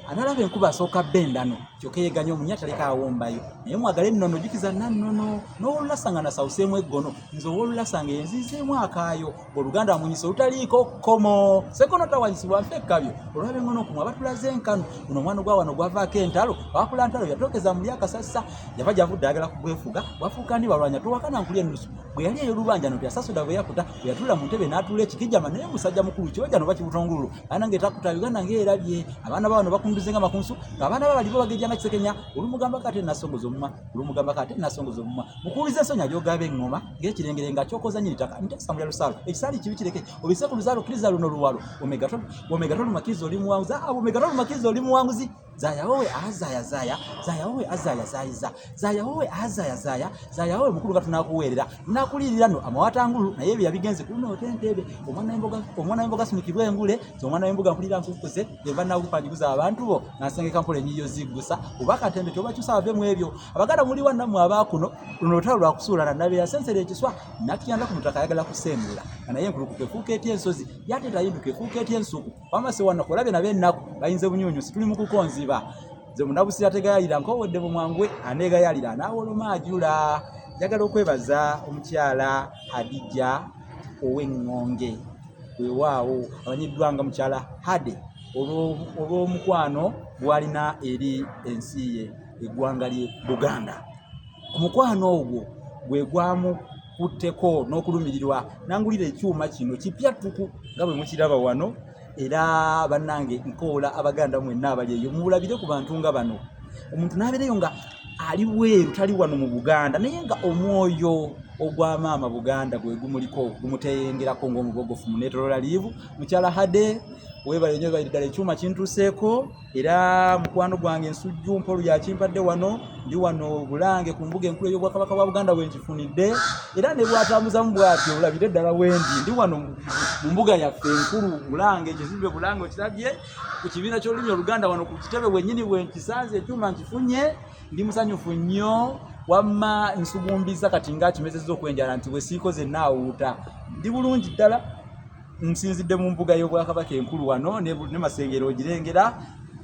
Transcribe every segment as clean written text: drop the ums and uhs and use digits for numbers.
analaba enkuba asooka bendano kyokka yeganya omunyata leka awombayo naye mwagale nnono jukiza nannono n'olulasanga nasawuseemu eggono nze ow'olulasanga enzizeemu akaayo oluganda munyisa olutaliiko kkomo sekono tawanyisibwa nfe ekkabyo olwaba engono okumwe abatulaze enkano guno omwana ogwa wano gwavaako entalo awakula ntalo yatookeza muli akasassa yava gyavudde ayagala kugwefuga wafuuka ndi balwanya towakana nkuli ennusu bwe yali ey'olubanja no tyasasula bwe yakuta bwe yatula mu ntebe n'atuula ekikijama naye musajja mukulu kyoja no bakibutongululu aana ng'etakuta uganda ng'erabye abaana bawano bakunduze nga makunsu ng'abaana babalibo bagejja nga kisekenya olumugamba kate nasongoza omumwa olumugamba kate nasongoza omumwa mukuuliza ensonya gy'ogaba eŋŋoma ng'ekirengere nga kyokoza nyini ttaka nteesamulya lusaalo ekisaali kibi kireke obise ku luzaalo kkiriza luno luwalo omega tolumakiriza oli muwanguzi omega tolumakiriza oli muwanguzi zaya wowe azaya zaya zaya wowe azaya zayiza zaya wowe azaya zaya zaya wowe mukulu gatunakuweerera tunakulirira no amawatangulu naye bye yabigenze kuno otentebe omwana w'emboga simukibwa engule omwana w'emboga mpulira nkukuze eva nakupanjiguza abantu bo nasengeka mpola enyiyo ziggusa oba katembe tobakyusa bave mu ebyo abaganda muli wannammwe abaakuno luno olutalo lwakusuulana nabe yasensera ekiswa nakiyanda ku mutaka ayagala kusemula naye enkulukuku efuuka etya ensozi yateeta yinduka efuuka etya ensuku wamase wannaku olabye nabe ennaku bayinze bunyuunyusi tuli mu kukonziba nze munabusira tegayalira nkowodde bumwangwe aneegayalira anaawoloma ajula njagala okwebaza omukyala Hadija ow'Engonge weewaawo amanyiddwa nga mukyala Hade olw'omukwano gwalina eri ensi ye eggwanga lye Buganda. Omukwano ogwo gwe gwamukutteko n'okulumirirwa nangulira ekyuma kino kipyattuku nga bwe mukiraba wano era bannange nkoola abaganda mwenna abali eyo mubulabire ku bantu nga bano omuntu n'abeereyo nga ali bweru tali wano mu Buganda naye nga omwoyo ogwa maama Buganda gwe gumuliko gumuteyengerako ng'omubogofu muneetolola liivu mukyala Hade webale nnyo ddala ekyuma kintuseeko era mukwano gwange ensujju mpolu yakimpadde wano ndi wano Bulange ku mbuga enkulu y'Obwakabaka bwa Buganda wenkifunidde era ne bwatambuzamu bwatyo olabire ddala wendi ndi wano mu mbuga yaffe enkulu Bulange ekizimbe Bulange okirabye ku kibiina ky'olulimi Oluganda wano ku kitebe wennyini bwenkisanze ekyuma nkifunye ndi musanyufu nnyo wamma nsugumbiza kati nga kimezezza okwenjala nti bwe siikoze naawuuta ndi bulungi ddala nsinzidde mu mbuga y'Obwakabaka enkulu wano ne Masengero ogirengera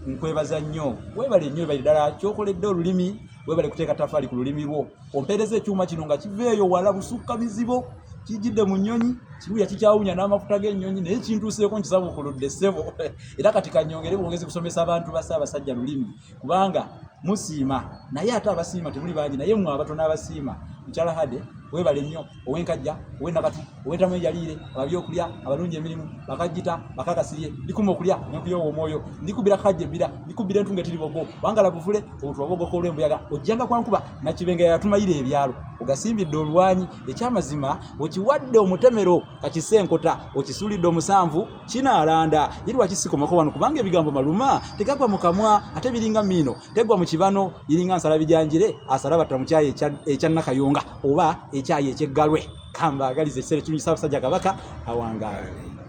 nkwebaza nnyo webale nnyo bali ddala kyokoledde olulimi webale kuteeka tafaali ku lulimi lwo ompeereza ekyuma kino nga kiveeyo wala busukka bizibo kijidde mu nnyonyi kimu yakikyawunya n'amafuta g'ennyonyi naye kintuuseeko nkisabukuludde ssebo era kati kanyongere bwongezi kusomesa abantu ba Ssaabasajja lulimi kubanga musiima naye ate abasiima temuli bangi naye mmwe abatono abasiima mukyala Hade webale nnyo ow'enkajja ow'ennakati ow'entamu eyaliire ababyokulya abalungi emirimu bakajjita bakakasirye ndikuma okulya nenkuyowa omwoyo ndikubira kajja ebbira ndikubira entunga etiri bogo wangala buvule obutwabogoka olw'embuyaga ojjanga kwankuba nakibenga yatumayira ebyalo ogasimbidde olwanyi ekyamazima okiwadde omutemero kakisenkota okisuulidde omusanvu kinaalanda yirwa kisikomako wano kubanga ebigambo maluma tegagwa mu kamwa ate biringa mino tegwa mu kibano yiringa nsala bijanjire asala batta mu kyayi ekya Nakayonga oba ekyayi ekyeggalwe kamba agalize ekiseera kinyisa Ssaabasajja Kabaka awangaale.